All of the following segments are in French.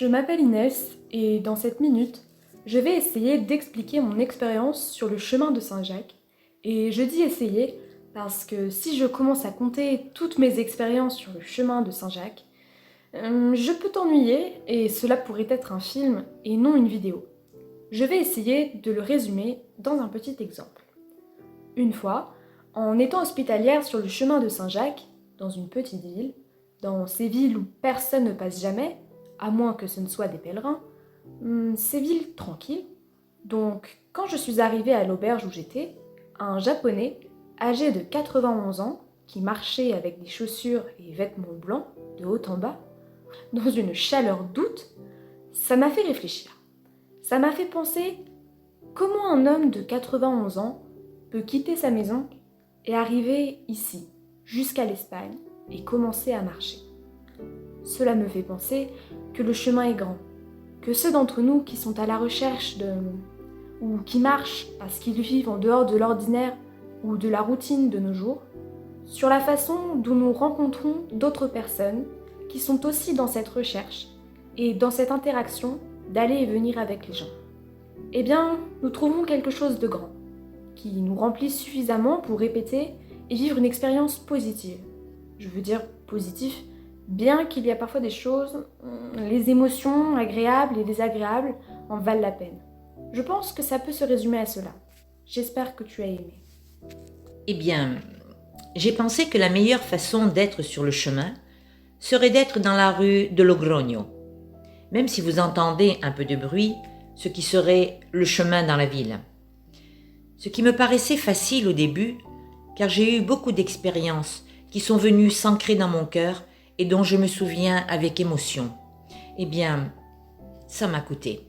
Je m'appelle Inès et dans cette minute, je vais essayer d'expliquer mon expérience sur le chemin de Saint-Jacques. Et je dis essayer parce que si je commence à compter toutes mes expériences sur le chemin de Saint-Jacques, je peux t'ennuyer et cela pourrait être un film et non une vidéo. Je vais essayer de le résumer dans un petit exemple. Une fois, en étant hospitalière sur le chemin de Saint-Jacques, dans une petite ville, dans ces villes où personne ne passe jamais, à moins que ce ne soient des pèlerins, ces villes tranquilles. Donc, quand je suis arrivée à l'auberge où j'étais, un Japonais, âgé de 91 ans, qui marchait avec des chaussures et vêtements blancs, de haut en bas, dans une chaleur d'août, ça m'a fait réfléchir. Ça m'a fait penser comment un homme de 91 ans peut quitter sa maison et arriver ici, jusqu'à l'Espagne, et commencer à marcher. Cela me fait penser que le chemin est grand, que ceux d'entre nous qui sont à la recherche ou qui marchent parce qu'ils vivent en dehors de l'ordinaire ou de la routine de nos jours, sur la façon dont nous rencontrons d'autres personnes qui sont aussi dans cette recherche et dans cette interaction d'aller et venir avec les gens. Eh bien, nous trouvons quelque chose de grand, qui nous remplit suffisamment pour répéter et vivre une expérience positive. Je veux dire positif, bien qu'il y a parfois des choses, les émotions agréables et désagréables en valent la peine. Je pense que ça peut se résumer à cela. J'espère que tu as aimé. Eh bien, j'ai pensé que la meilleure façon d'être sur le chemin serait d'être dans la rue de Logroño. Même si vous entendez un peu de bruit, ce qui serait le chemin dans la ville. Ce qui me paraissait facile au début, car j'ai eu beaucoup d'expériences qui sont venues s'ancrer dans mon cœur et dont je me souviens avec émotion. Eh bien, ça m'a coûté.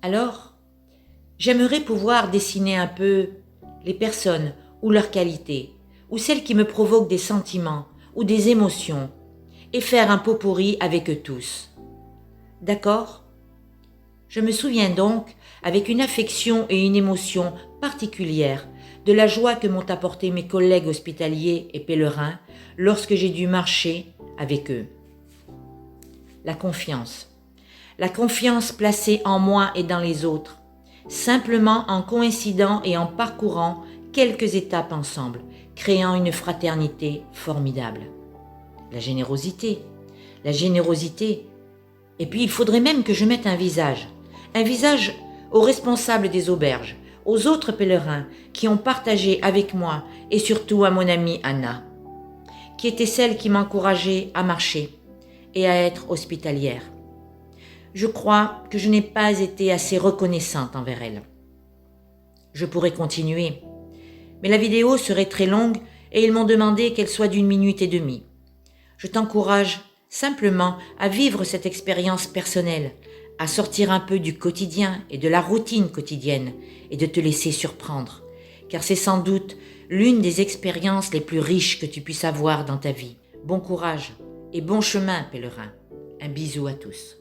Alors, j'aimerais pouvoir dessiner un peu les personnes ou leurs qualités, ou celles qui me provoquent des sentiments ou des émotions, et faire un pot-pourri avec eux tous. D'accord ? Je me souviens donc, avec une affection et une émotion particulières, de la joie que m'ont apporté mes collègues hospitaliers et pèlerins lorsque j'ai dû marcher avec eux. La confiance. La confiance placée en moi et dans les autres, simplement en coïncidant et en parcourant quelques étapes ensemble, créant une fraternité formidable. La générosité. La générosité. Et puis il faudrait même que je mette un visage aux responsables des auberges, aux autres pèlerins qui ont partagé avec moi et surtout à mon amie Anna, qui était celle qui m'encourageait à marcher et à être hospitalière. Je crois que je n'ai pas été assez reconnaissante envers elle. Je pourrais continuer, mais la vidéo serait très longue et ils m'ont demandé qu'elle soit d'1 minute et demie. Je t'encourage simplement à vivre cette expérience personnelle, à sortir un peu du quotidien et de la routine quotidienne et de te laisser surprendre, car c'est sans doute l'une des expériences les plus riches que tu puisses avoir dans ta vie. Bon courage et bon chemin, pèlerin. Un bisou à tous.